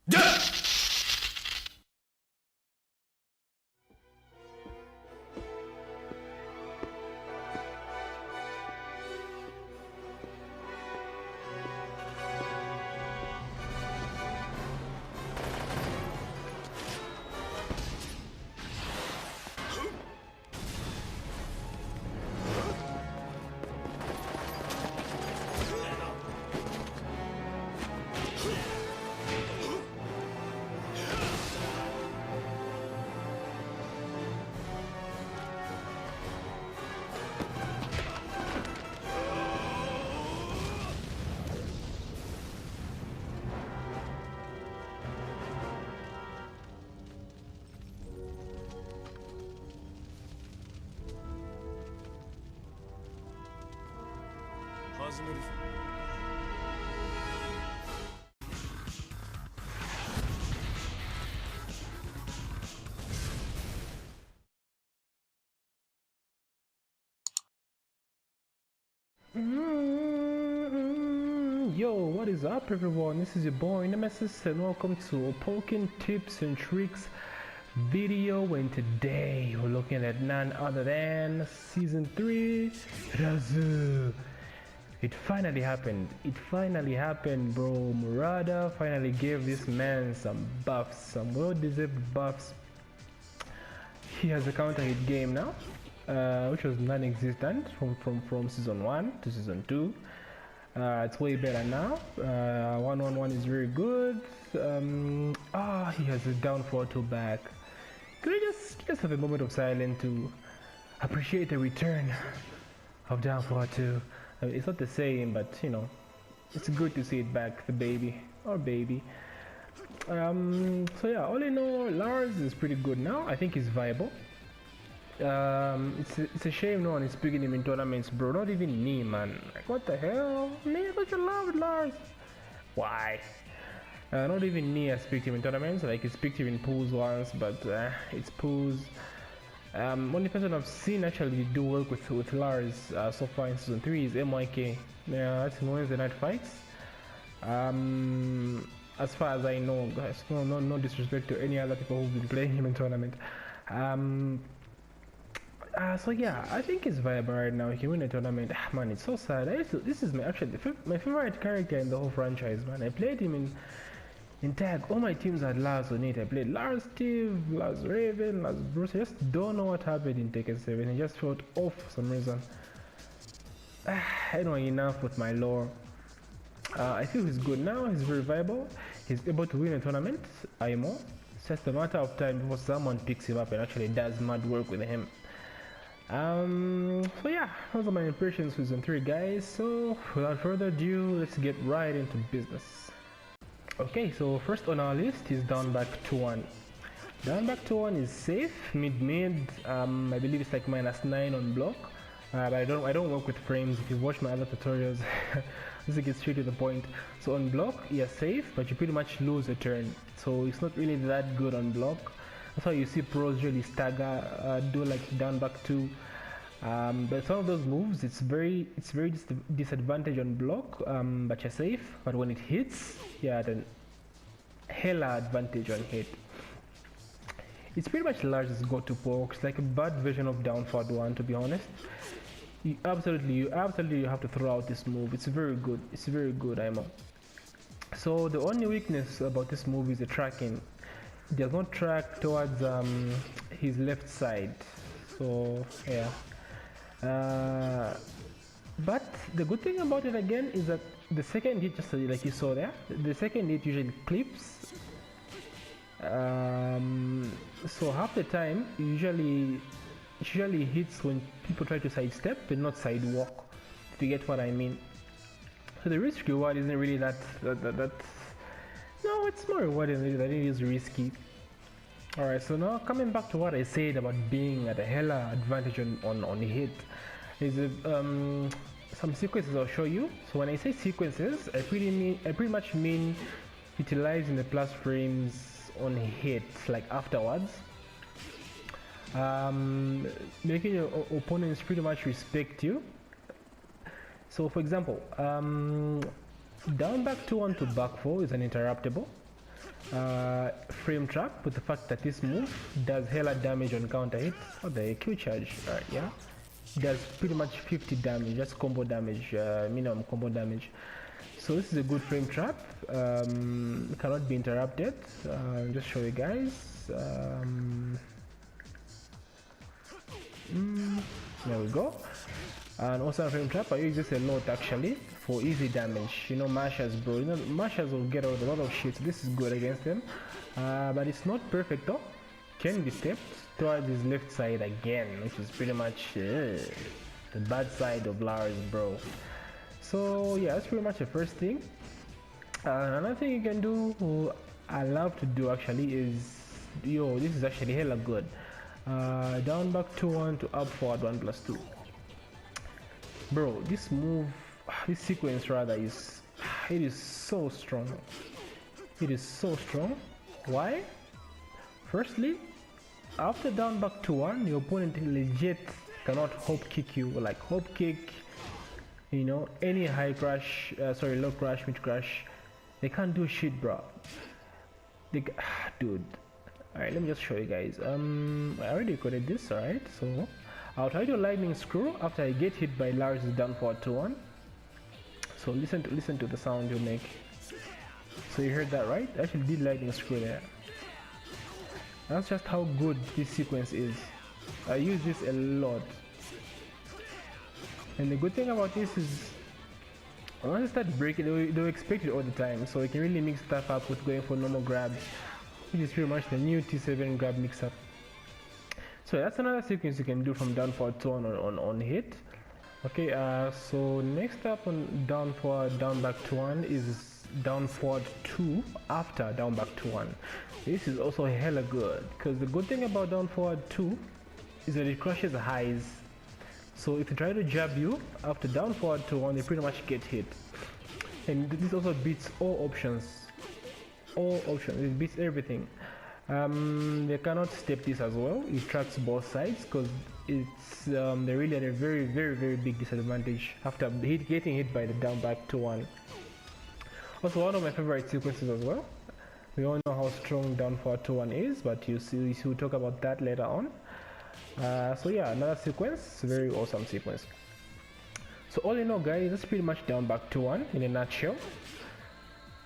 Yo, what is up everyone? This is your boy Nemesis and welcome to a Poking Tips and Tricks video, and today we're looking at none other than Season 3 Razu. It finally happened. It finally happened, bro. Murata finally gave this man some buffs, some well-deserved buffs. He has a counter-hit game now, which was non-existent from Season 1 to Season 2. It's way better now. 1-on-1 is very good. He has a down 4-2 back. Could we just have a moment of silence to appreciate the return of down 4-2? I mean, it's not the same, but you know, it's good to see it back, the baby or baby. So yeah, all in all, Lars is pretty good now. I think he's viable. It's a shame no one is picking him in tournaments, bro. Not even me, man. Like, what the hell? Me, don't you love Lars? Why? Not even me has picked him in tournaments. Like, he's picked him in pools once, but it's pools. Only person I've seen actually do work with Lars so far in Season 3 is MYK. Yeah, that's in Wednesday Night Fights. As far as I know, guys, no disrespect to any other people who've been playing him in tournament. So yeah, I think it's viable right now. He can win a tournament. Man, it's so sad. This is my favorite character in the whole franchise, man. I played him in tag. All my teams had Lars on it. I played Lars Steve, Lars Raven, Lars Bruce. I just don't know what happened in Tekken 7. He just felt off for some reason. Anyway, enough with my lore. I feel he's good now. He's very viable. He's able to win a tournament. IMO. It's just a matter of time before someone picks him up and actually does mad work with him. So yeah, those are my impressions for Season 3, guys. So without further ado, let's get right into business. Okay, so first on our list is Down Back 2-1. Down Back 2-1 is safe, mid. I believe it's like -9 on block. But I don't work with frames. If you watch my other tutorials, this gets straight to the point. So on block, you're safe, but you pretty much lose a turn. So it's not really that good on block. That's why you see pros really stagger, do like down back 2. But some of those moves, it's very disadvantage on block, but you're safe. But when it hits, yeah, then hella advantage on hit. It's pretty much Lars' go-to poke. It's like a bad version of down forward 1, to be honest. You absolutely have to throw out this move. It's very good. It's very good, I know. So the only weakness about this move is the tracking. It does not track towards his left side, so yeah. But the good thing about it again is that the second hit, just like you saw there, the second hit usually clips. So half the time it usually hits when people try to sidestep and not sidewalk, if you get what I mean. So the risk reward isn't really that. No, it's more rewarding than it is risky. Alright, so now coming back to what I said about being at a hella advantage on the hit, is some sequences I'll show you. So when I say sequences, I pretty much mean utilizing the plus frames on hit, like afterwards, making your opponents pretty much respect you. So for example, down back 2-1 to back 4 is an interruptible. frame trap with the fact that this move does hella damage on counter hit. Oh, the Q charge, yeah, does pretty much 50 damage, just combo damage, minimum combo damage. So this is a good frame trap, cannot be interrupted. Just show you guys. There we go. And also a frame trap, I use this a lot actually for easy damage. You know, mashers, bro. You know, mashers will get out a lot of shit. So this is good against them, but it's not perfect though. Can be stepped towards his left side again, which is pretty much the bad side of Lars, bro. So yeah, that's pretty much the first thing. Another thing you can do, I love to do actually, is this is actually hella good. Down back 2-1 to up forward 1+2. Bro, this move, this sequence rather, it is so strong. It is so strong. Why? Firstly, after down back 2-1, your opponent legit cannot hop kick you, like hop kick, you know, any high crash, low crash, mid crash. They can't do shit, bro. Dude. Alright, let me just show you guys. I already recorded this, alright, so I'll try to lightning screw after I get hit by Lars down forward 2-1. So listen to the sound you make. So you heard that, right? I actually did lightning screw there. That's just how good this sequence is. I use this a lot. And the good thing about this is, once you start breaking, they'll expect it all the time. So you can really mix stuff up with going for normal grabs, which is pretty much the new T7 grab mix-up. So that's another sequence you can do from down forward 2-1 on hit. Okay, so next up on down forward, down back 2-1 is down forward 2 after down back 2-1. This is also hella good, because the good thing about down forward 2 is that it crushes highs. So if they try to jab you after down forward 2-1, they pretty much get hit. And this also beats all options. All options, it beats everything. They cannot step this as well. It tracks both sides because it's they're really at a very, very, very big disadvantage after getting hit by the down back 2-1. Also, one of my favorite sequences as well. We all know how strong down forward 2-1 is, but you see, we'll talk about that later on. So yeah, another sequence, very awesome sequence. So all in all, guys, that's pretty much down back 2-1 in a nutshell.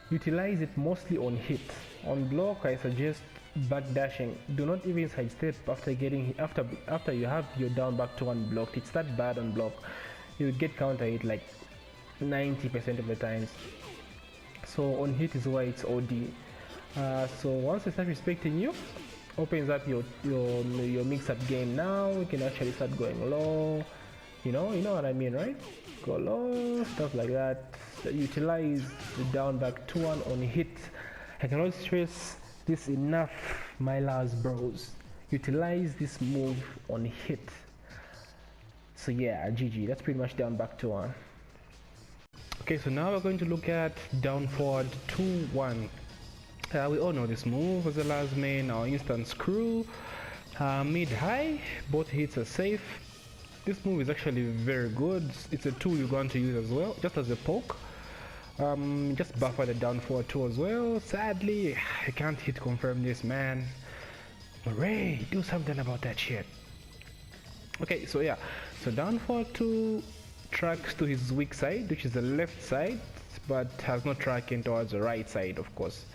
Utilize it mostly on hit. On block, I suggest back dashing. Do not even sidestep after you have your down back 2-1 blocked. It's that bad on block. You would get counter hit like 90% of the times. So on hit is why it's OD. So once they start respecting you, opens up your mix-up game. Now we can actually start going low. You know what I mean, right? Go low, stuff like that. Utilize the down back 2-1 on hit. I cannot stress this enough, my Lars bros. Utilize this move on hit. So yeah, GG. That's pretty much down back 2-1. Okay, so now we're going to look at down forward 2-1. We all know this move as a Lars main, our instant screw, mid high, both hits are safe. This move is actually very good. It's a tool you're going to use as well, just as a poke. Just buffer the down forward 2 as well. Sadly, I can't hit confirm this, man. Ray, do something about that shit. Okay, so yeah, so down forward 2 tracks to his weak side, which is the left side, but has no tracking towards the right side, of course.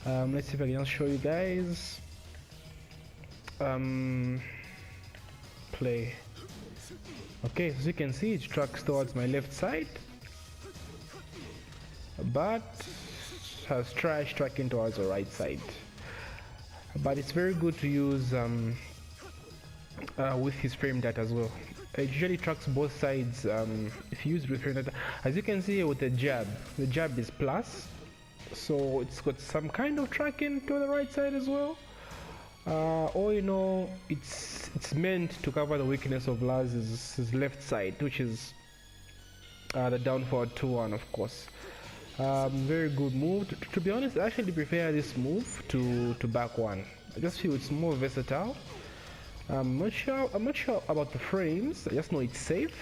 Let's see if I can show you guys. Play. Okay, so as you can see, it tracks towards my left side, but has trash tracking towards the right side. But it's very good to use with his frame data as well. It usually tracks both sides if you use with frame data. As you can see with the jab is plus, so it's got some kind of tracking to the right side as well. Or it's meant to cover the weakness of Lars' left side, which is the down forward 2-1, of course. Very good move. To be honest, I actually prefer this move to back 1. I just feel it's more versatile. I'm not sure about the frames. I just know it's safe,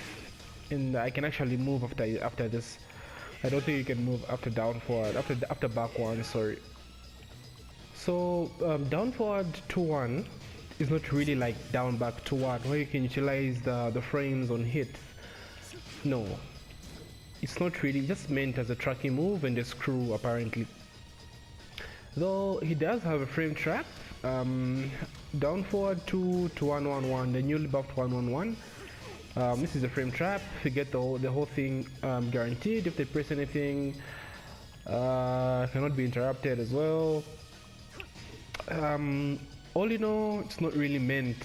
and I can actually move after this. I don't think you can move after down forward, after back 1, sorry. So down forward 2-1 is not really like down back 2-1 where you can utilize the frames on hit. No, it's not really, just meant as a tracking move and a screw apparently. Though he does have a frame trap. Down forward 2 to 1-1-1, the newly buffed 1-1-1. This is a frame trap. You get the whole thing guaranteed. If they press anything, cannot be interrupted as well. All in all, it's not really meant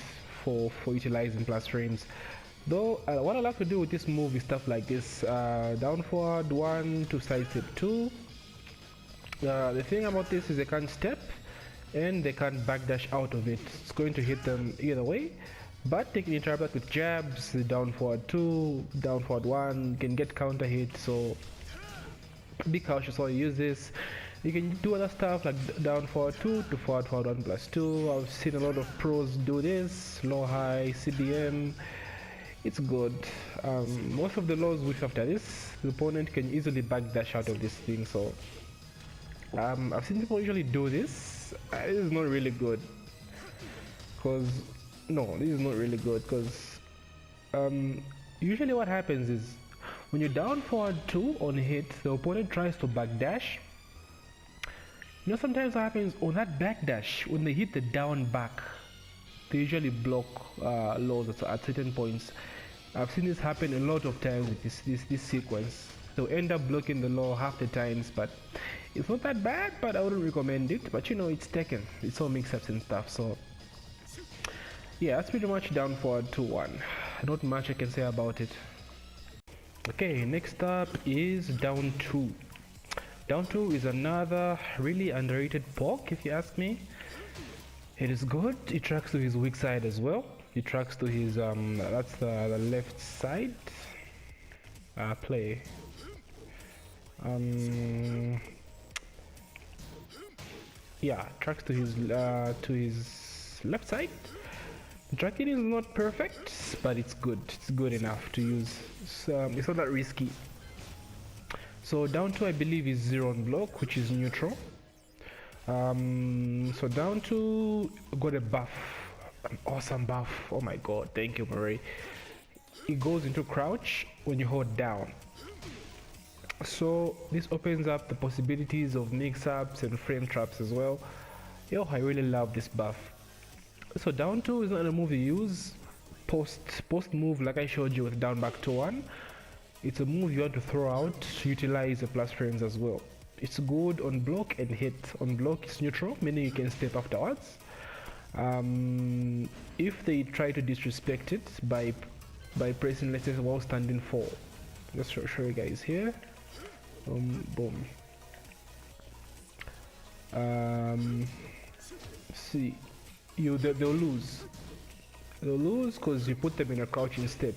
for utilizing plus frames. Though what I like to do with this move is stuff like this: down forward 1 to side step 2. The thing about this is they can't step and they can't backdash out of it. It's going to hit them either way, but they can interrupt that with jabs. Down forward 2, down forward 1 can get counter hit, so be cautious while you use this. You can do other stuff like down forward 2 to forward 1 plus 2. I've seen a lot of pros do this, low high CBM. It's good. Most of the lows which after this, the opponent can easily backdash out of this thing, so I've seen people usually do this. This is not really good, because usually what happens is when you're down forward 2 on hit, the opponent tries to backdash. You know, sometimes what happens on that backdash, when they hit the down back, they usually block lows at certain points. I've seen this happen a lot of times with this sequence. They'll end up blocking the low half the times, but it's not that bad, but I wouldn't recommend it. But you know, it's Tekken, it's all mix-ups and stuff, so yeah, that's pretty much down forward 2-1. Not much I can say about it. Okay, next up is down 2. Down 2 is another really underrated poke, if you ask me. It is good. It tracks to his weak side as well. It tracks to his that's the left side. Play. Yeah, tracks to his left side. The tracking is not perfect, but it's good. It's good enough to use. It's not that risky. So down 2 I believe is 0 on block, which is neutral. So down 2 got a buff, an awesome buff. Oh my god, thank you, Marie. It goes into crouch when you hold down. So this opens up the possibilities of mix-ups and frame traps as well. Yo, I really love this buff. So down 2 is not a move you use post move like I showed you with down back to 1. It's a move you want to throw out to utilize the plus frames as well. It's good on block and hit. On block it's neutral, meaning you can step afterwards. If they try to disrespect it by pressing, let's say, while standing 4. Let's show you guys here. Boom. See, they'll lose. They'll lose because you put them in a crouch instead,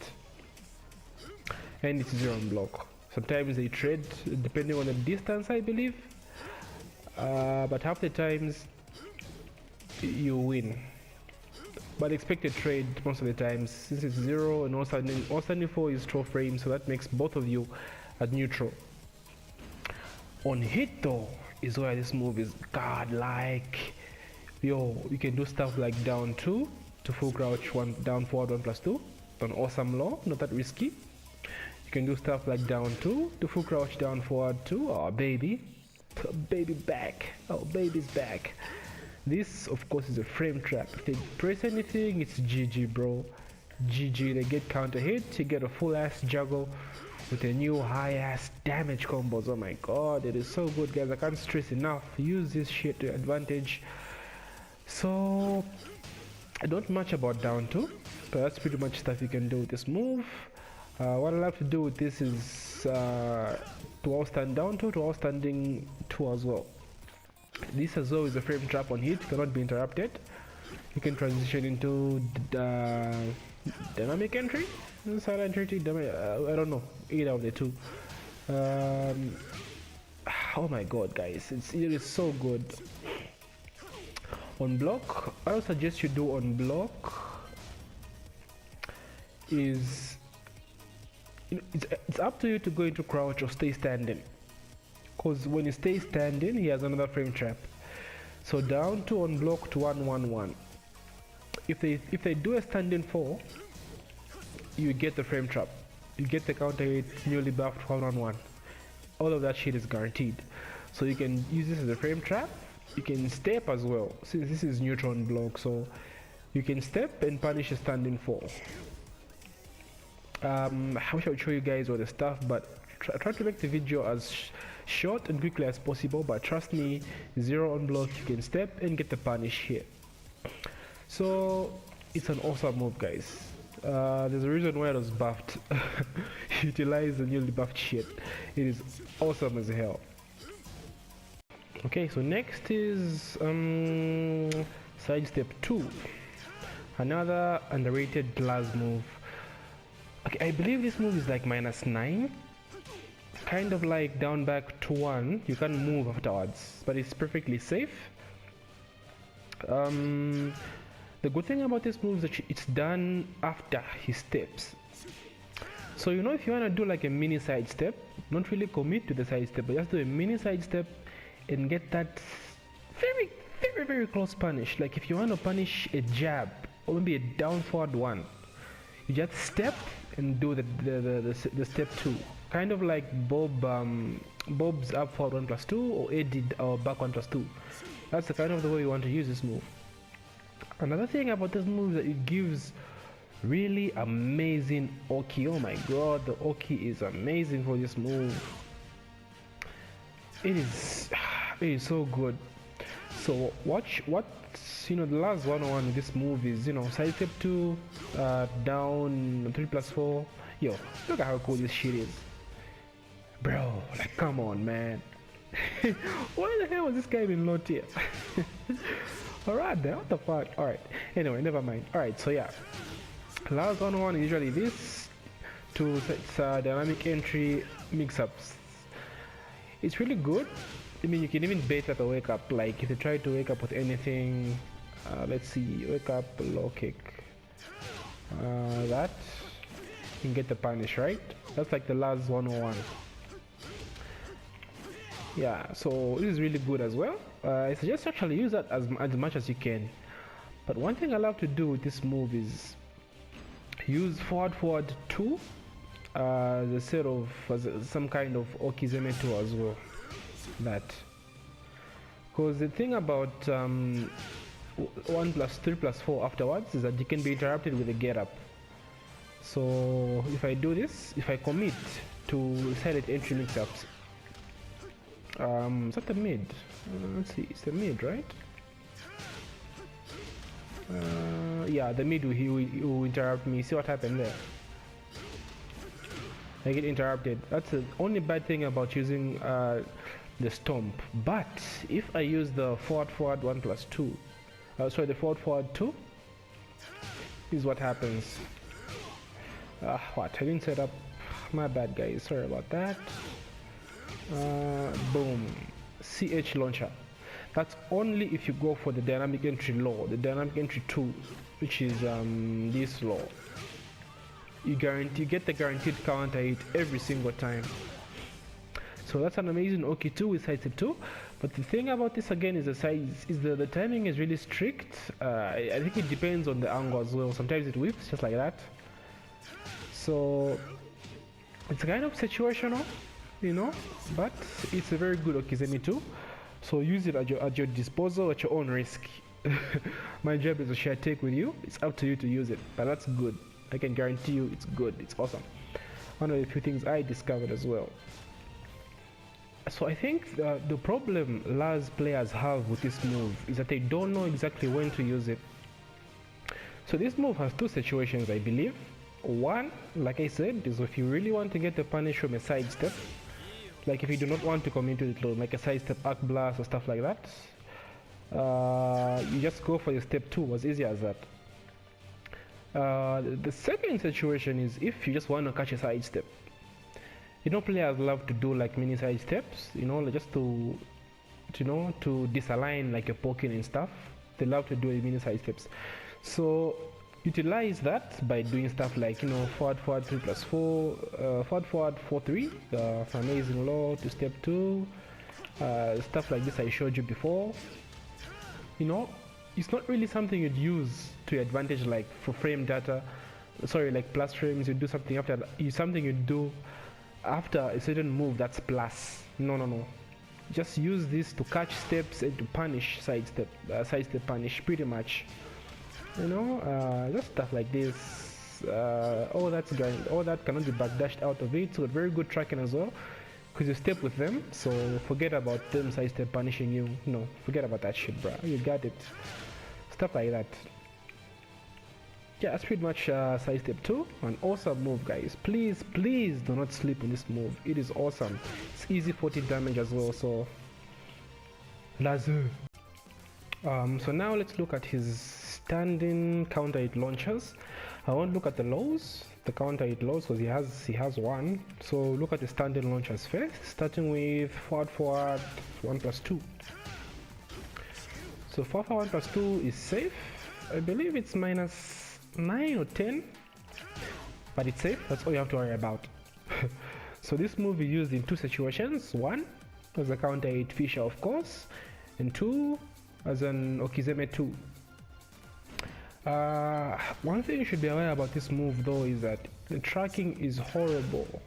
and it's 0 on block. Sometimes they trade depending on the distance, I believe, but half the times you win. But expect a trade most of the times, since it's 0 and all standing 4 is 12 frames, so that makes both of you at neutral. On hit though is where this move is godlike. Yo, you can do stuff like down 2 to full crouch 1 down forward 1 plus 2. An awesome low, not that risky. You can do stuff like down 2 to full crouch down forward 2. Oh baby, baby back. Oh baby's back. This of course is a frame trap. If they press anything, it's GG, bro. GG. They get counter hit. You get a full ass juggle with a new high ass damage combos. Oh my god, it is so good, guys. I can't stress enough. Use this shit to your advantage. So I don't much about down 2, but that's pretty much stuff you can do with this move. What I like to do with this is to all stand down 2 to all standing 2 as well. This as well is a frame trap on hit, cannot be interrupted. You can transition into dynamic entry, silent entry, I don't know, either of the two. Oh my god, guys, it is so good. On block, I would suggest you do on block is, it's up to you to go into crouch or stay standing, because when you stay standing he has another frame trap. So down 2 on block to 1-1-1. If they do a standing 4, you get the frame trap. You get the counter hit, newly buffed 1-1-1. All of that shit is guaranteed. So you can use this as a frame trap. You can step as well, since this is neutron block, so you can step and punish a standing 4. I wish I would show you guys all the stuff, but try to make the video as short and quickly as possible, but trust me, 0 on block, you can step and get the punish here. So it's an awesome move, guys. There's a reason why it was buffed. Utilize the newly buffed shit. It is awesome as hell. Okay, so next is side step 2, another underrated Lars move. Okay, I believe this move is like -9, kind of like down back to 1. You can't move afterwards, but it's perfectly safe. The good thing about this move is that it's done after he steps. So you know, if you want to do like a mini side step, not really commit to the side step, but just do a mini side step and get that very close punish. Like if you want to punish a jab or maybe a down forward one, you just step and do the step 2, kind of like Bob's up forward 1+2 or Eddie or back 1+2. That's the kind of the way you want to use this move. Another thing about this move is that it gives really amazing Oki. Oh my god, the Oki is amazing for this move. It is so good. So watch what, you know, the last 1-on-1 with this move is, you know, side step 2, down 3+4. Yo, look at how cool this shit is, bro. Like, come on, man. Why the hell was this guy in low tier? Alright then, what the fuck? Alright, anyway, never mind. Alright, so yeah, last 1-on-1 is usually this, 2 sets, dynamic entry mix-ups. It's really good. I mean, you can even bait at a wake up, like if you try to wake up with anything, let's see, wake up, low kick, that, you can get the punish, right? That's like the last 1-on-1. Yeah, so it is really good as well. I suggest actually use that as much as you can. But one thing I love to do with this move is use forward 2, the set of some kind of Okizeme 2 as well. That, because the thing about 1+3+4 afterwards is that you can be interrupted with a get up. So if I do this, if I commit to silent entry mix-ups, is that the mid? Let's see, it's the mid, right? Yeah, the mid will interrupt me. See what happened there? I get interrupted. That's the only bad thing about using the stomp. But if I use the forward 1+2, sorry, the forward 2, is what happens. What? I didn't set up. My bad, guys. Sorry about that. Boom. CH launcher. That's only if you go for the dynamic entry low, the dynamic entry 2, which is this low. You get the guaranteed counter hit every single time. So that's an amazing Oki 2 with side step 2. But the thing about this again is the timing is really strict. I think it depends on the angle as well. Sometimes it whips just like that. So it's kind of situational, you know, but it's a very good Okizeme 2. So use it at your disposal, at your own risk. My job is to share take with you. It's up to you to use it, but that's good. I can guarantee you it's good. It's awesome. One of the few things I discovered as well. So I think the problem Lars players have with this move is that they don't know exactly when to use it. So this move has 2 situations, I believe. One, like I said, is if you really want to get the punish from a side step, like if you do not want to come into it like a side step arc blast or stuff like that, you just go for the step 2, as easy as that. The second situation is if you just want to catch a side step. You know, players love to do like mini side steps, you know, just to disalign like a poking and stuff. They love to do mini side steps. So utilize that by doing stuff like, you know, forward 3+4, forward 4-3, amazing low to step 2, stuff like this I showed you before. you know, it's not really something you'd use to your advantage, like for frame data, sorry, like plus frames. You do something after, something you do after a certain move that's plus. No. Just use this to catch steps and to punish sidestep punish, pretty much. You know, just stuff like this. All that cannot be backdashed out of it. So very good tracking as well, because you step with them. So forget about them sidestep punishing you. No, forget about that shit, bro. You got it. Stuff like that. Yeah, that's pretty much sidestep 2. An awesome move, guys. Please do not sleep on this move. It is awesome. It's easy 40 damage as well. So Lazo. So now let's look at his standing counter hit launchers. I won't look at the lows, the counter hit lows, because he has one. So look at the standing launchers first, starting with forward 1+2. So forward 1+2 is safe. I believe it's -9 or 10, but it's safe. That's all you have to worry about. So this move is used in 2 situations. 1 as a counter hit Fisher, of course, and 2 as an Okizeme 2. One thing you should be aware about this move though is that the tracking is horrible.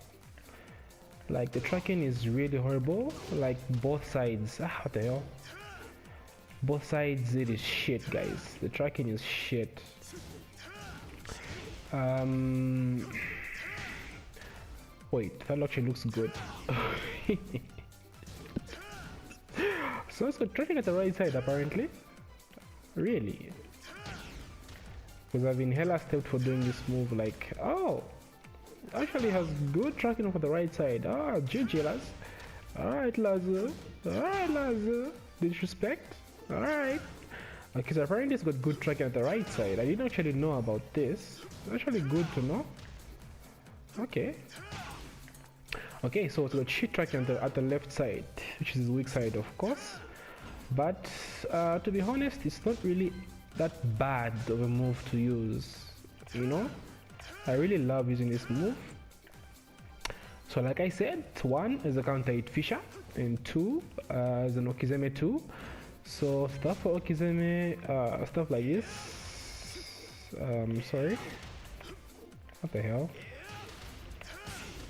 Like the tracking is really horrible, like both sides. What the hell? Both sides, it is shit, guys. The tracking is shit. Wait, that actually looks good. So it's got tracking at the right side apparently. Really? Because I've been hella stepped for doing this move, like, oh, actually has good tracking for the right side. Ah, GG, Lars. Alright, Lars. Alright, Lars. Disrespect. Alright. Okay, so apparently it's got good tracking at the right side. I didn't actually know about this. It's actually good to know. Okay. Okay, so it's got shit tracking at the left side, which is his weak side, of course. But to be honest, it's not really that bad of a move to use, you know. I really love using this move. So like I said, 1 is a counter hit Fisher, and 2 is an Okizeme 2. So stuff for Okizeme, stuff like this. Sorry, what the hell?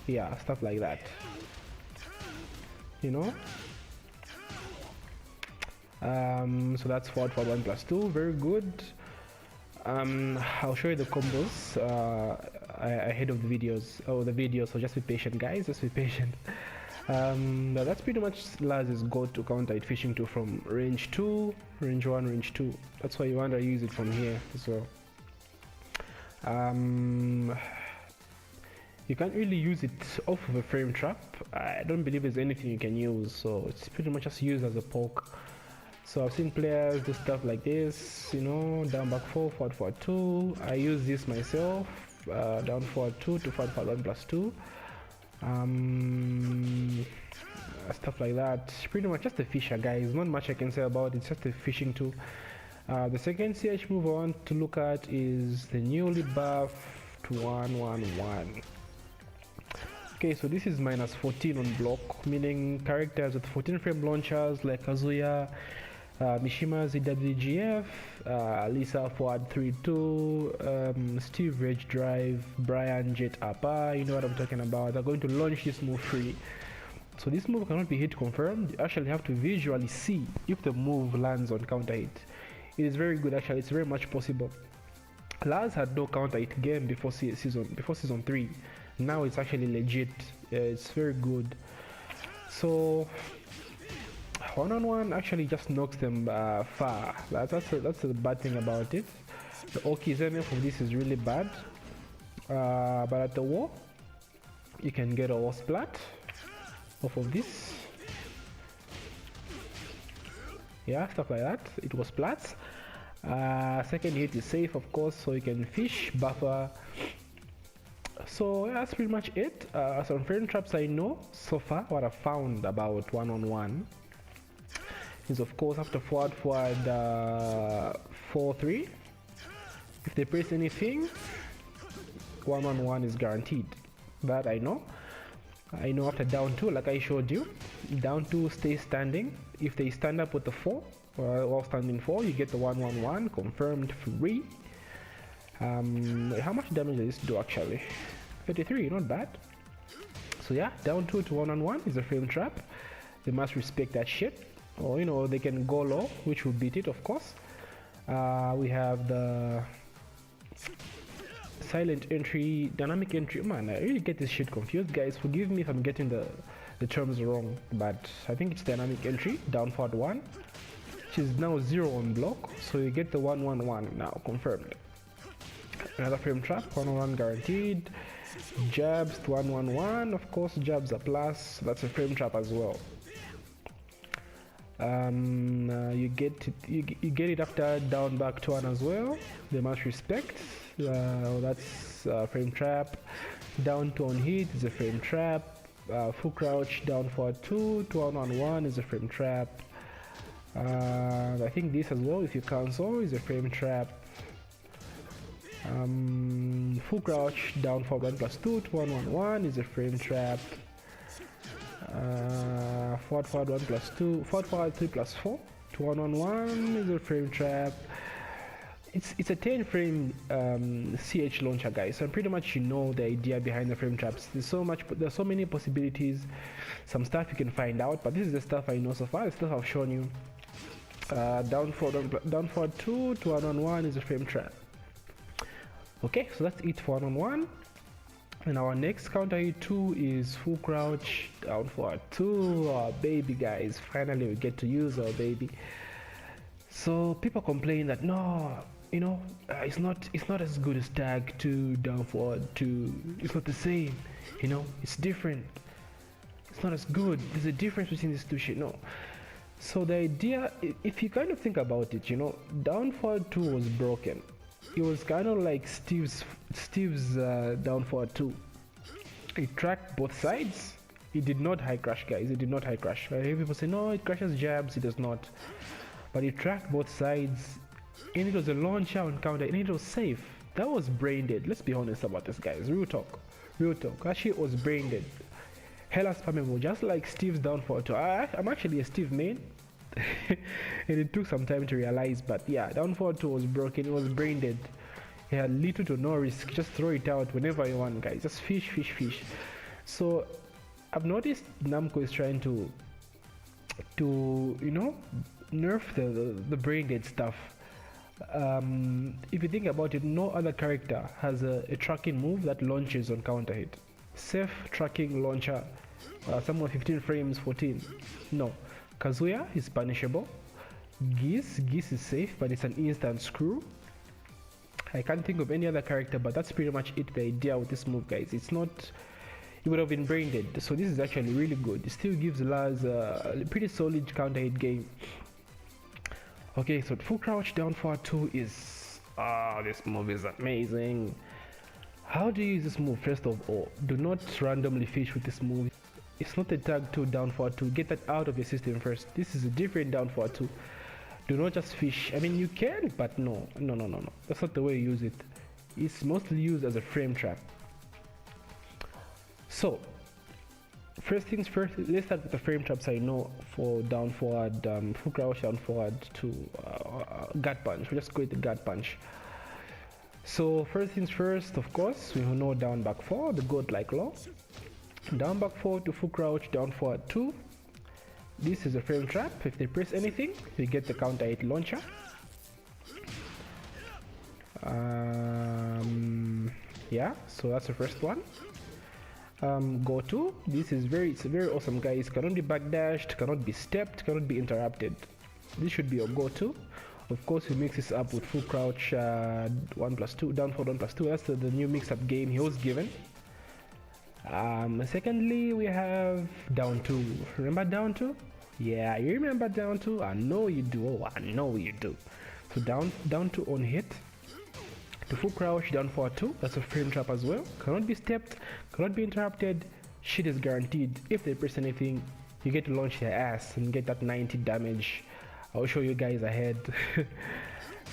Yeah, stuff like that, you know. So that's forward 1+2, very good. I'll show you the combos ahead of the videos, so just be patient, guys, just be patient. That's pretty much Lars' go-to counter hit fishing tool from range 2, range 1, range 2. That's why you want to use it from here as well. You can't really use it off of a frame trap. I don't believe there's anything you can use, so it's pretty much just used as a poke. So I've seen players do stuff like this, you know, down back 4, forward 2. I use this myself, down forward 2 to forward 1+2. Stuff like that. Pretty much just a fisher, guys. Not much I can say about it. It's just a fishing tool. The second CH move I want to look at is the newly buffed 111. Okay, so this is -14 on block, meaning characters with 14 frame launchers like Kazuya, Mishima ZWGF, Lisa forward 3-2, Steve Rage Drive, Brian Jet Appa, you know what I'm talking about. They're going to launch this move free. So this move cannot be hit confirmed. You actually have to visually see if the move lands on counter hit. It is very good, actually. It's very much possible. Lars had no counter hit game before season 3. Now it's actually legit. It's very good. So 1-on-1 actually just knocks them far. That's the bad thing about it. The Okizeme of this is really bad. But at the war, you can get a war splat off of this. Yeah, stuff like that. It was splats. Second hit is safe, of course, so you can fish, buffer. So yeah, that's pretty much it. Some frame traps I know so far. What I've found about 1-on-1 is, of course, after forward 4-3, if they press anything, 1-on-1 is guaranteed. That I know. I know after down 2, like I showed you, Down 2 stay standing. If they stand up with the 4, while standing 4, you get the 111 confirmed free. How much damage does this do actually? 33, not bad. So yeah, down 2 to 1-on-1 is a frame trap. They must respect that shit, or you know, they can go low, which will beat it, of course. We have the silent entry, dynamic entry. Man, I really get this shit confused, guys. Forgive me if I'm getting the terms wrong, but I think it's dynamic entry, down forward 1, which is now 0 on block, so you get the 111 now confirmed. Another frame trap, 111 guaranteed. Jabs to 111, of course, jabs are plus, that's a frame trap as well. You get it after down back to 1 as well. They must respect. That's a frame trap. Down 2 on hit is a frame trap. Full crouch down forward 2 to 1-on-1 is a frame trap. I think this as well, if you cancel, is a frame trap. Full crouch down forward 1+2 to 1-1-1 is a frame trap. Forward 1+2, forward 3+4 to 1-1-1 is a frame trap. It's a 10 frame CH launcher, guys, so pretty much you know the idea behind the frame traps. There's so many possibilities, some stuff you can find out, but this is the stuff I know so far, the stuff I've shown you. Down forward 2 to 1-on-1 is a frame trap. Okay, so that's it for 1-on-1. And our next counter hit 2 is full crouch down forward 2. Oh baby, guys, finally we get to use our baby. So people complain that no, you know, it's not as good as tag 2 down forward 2. It's not the same, you know, it's different. It's not as good. There's a difference between these two shit. No. So the idea, if you kind of think about it, you know, down forward 2 was broken. It was kind of like Steve's down forward 2. It tracked both sides. It did not high crash, guys. It did not high crash. I hear people say no, it crashes jabs. It does not. But it tracked both sides, and it was a launcher on counter, and it was safe. That was brain dead. Let's be honest about this, guys. Real talk. Real talk. That shit was brain dead. Hella spammable, just like Steve's down forward 2. I'm actually a Steve main. And it took some time to realize, but yeah, down forward 2 was broken. It was brain dead. You had little to no risk. Just throw it out whenever you want, guys. Just fish. So I've noticed Namco is trying to you know, nerf the brain dead stuff. If you think about it, no other character has a tracking move that launches on counter hit. Safe tracking launcher, somewhere 15 frames, 14. No. Kazuya is punishable. Geese is safe, but it's an instant screw. I can't think of any other character, but that's pretty much it, the idea with this move, guys. It's not, it would have been brain dead, so this is actually really good. It still gives Lars a pretty solid counter hit game. Okay, so full crouch down forward 2 is, this move is amazing. How do you use this move? First of all, do not randomly fish with this move. It's not a tag 2 down forward 2. Get that out of your system first. This is a different down forward 2. Do not just fish. I mean, you can, but no. That's not the way you use it. It's mostly used as a frame trap. So, first things first, let's start with the frame traps I know for down forward, full crouch down forward to gut punch. We'll just go with the gut punch. So, first things first, of course, we know down back 4, the goat like law. Down back 4 to full crouch down forward 2. This is a frame trap. If they press anything, you get the counter hit launcher. Yeah, so that's the first one. Go to. This is it's very awesome, guys. Cannot be backdashed, cannot be stepped, cannot be interrupted. This should be your go-to. Of course, you mix this up with full crouch 1+2, down forward 1+2. That's the new mix-up game he was given. Secondly, we have down 2. Remember down 2? Yeah, you remember down 2? I know you do. Oh, I know you do. So down 2 on hit to full crouch down forward 2. That's a frame trap as well. Cannot be stepped, cannot be interrupted. Shit is guaranteed. If they press anything, you get to launch their ass and get that 90 damage. I'll show you guys ahead.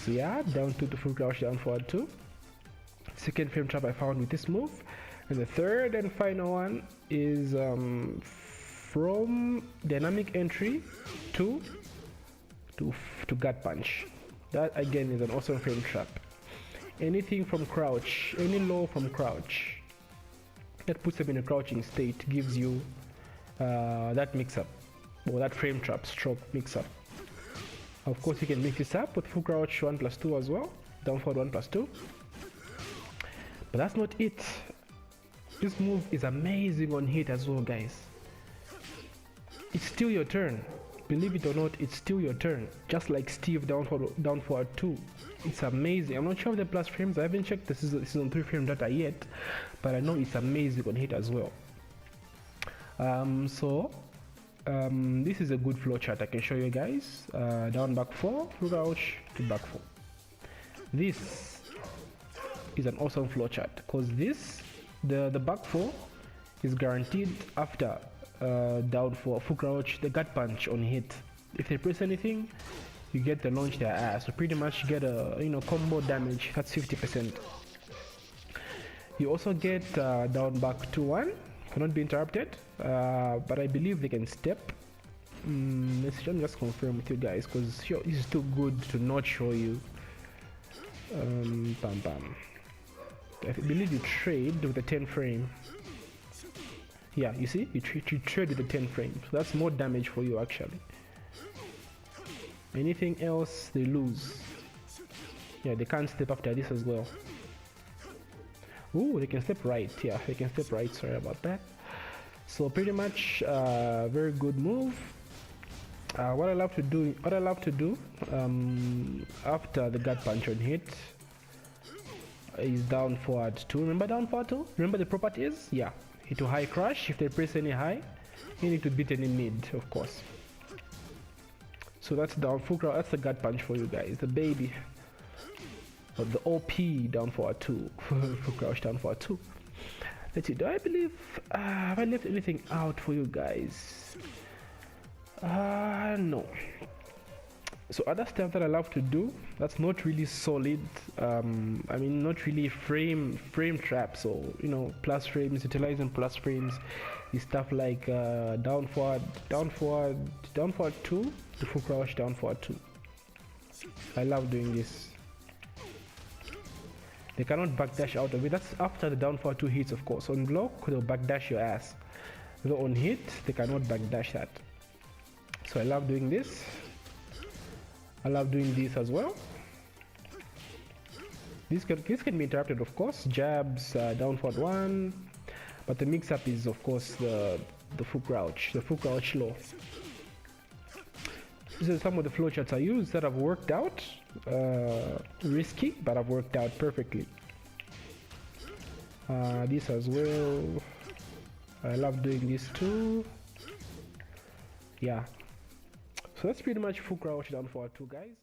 So yeah, down 2 to full crouch down forward 2. Second frame trap I found with this move. And the third and final one is from dynamic entry to gut punch. That again is an awesome frame trap. Anything from crouch, any low from crouch, that puts them in a crouching state, gives you that mix-up, or that frame trap stroke mix-up. Of course, you can mix this up with full crouch 1+2 as well, down forward 1+2. But that's not it. This move is amazing on hit as well, guys. It's still your turn. Believe it or not, it's still your turn. Just like Steve down forward 2. It's amazing. I'm not sure of the plus frames. I haven't checked the season 3 frame data yet, but I know it's amazing on hit as well. This is a good flow chart I can show you guys. Down back 4, full crouch to back 4. This is an awesome flow chart because the back 4 is guaranteed after down 4, full crouch, the gut punch on hit. If they press anything, you get the launch their ass. So pretty much you get a combo damage. That's 50%. You also get down back 2-1, cannot be interrupted, but I believe they can step. Let me just confirm with you guys because this is too good to not show you. I believe you trade with the 10 frame. Yeah, you see, you trade with the 10 frame, so that's more damage for you actually. Anything else, they lose. Yeah, they can't step after this as well. Ooh, they can step right. Yeah, they can step right. Sorry about that. So pretty much, very good move. What I love to do after the gut punch on hit is down forward 2. Remember down forward 2? Remember the properties? Yeah. Hit to high crush. If they press any high, you need to beat any mid, of course. So that's down full crouch. That's the gut punch for you guys. The baby. Or the OP down forward 2. Full crouch down forward 2. Let's see. Do I believe have I left anything out for you guys? No. So other stuff that I love to do that's not really solid, I mean not really frame trap, so plus frames, utilizing plus frames is stuff like down forward 2 to full crouch down forward 2. I love doing this. They cannot backdash out of it. That's after the down forward 2 hits, of course. On block they'll backdash your ass, though on hit they cannot backdash that. So I love doing this. I love doing this as well. This can be interrupted, of course. Jabs, down forward 1, but the mix-up is, of course, the full crouch low. These are some of the flowcharts I use that have worked out. Risky, but have worked out perfectly. This as well. I love doing this too. Yeah. So that's pretty much full crouch down forward 2, guys.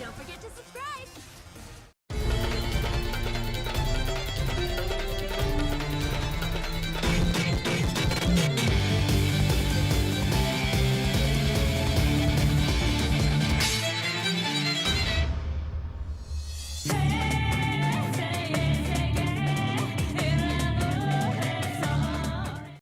Don't forget to subscribe!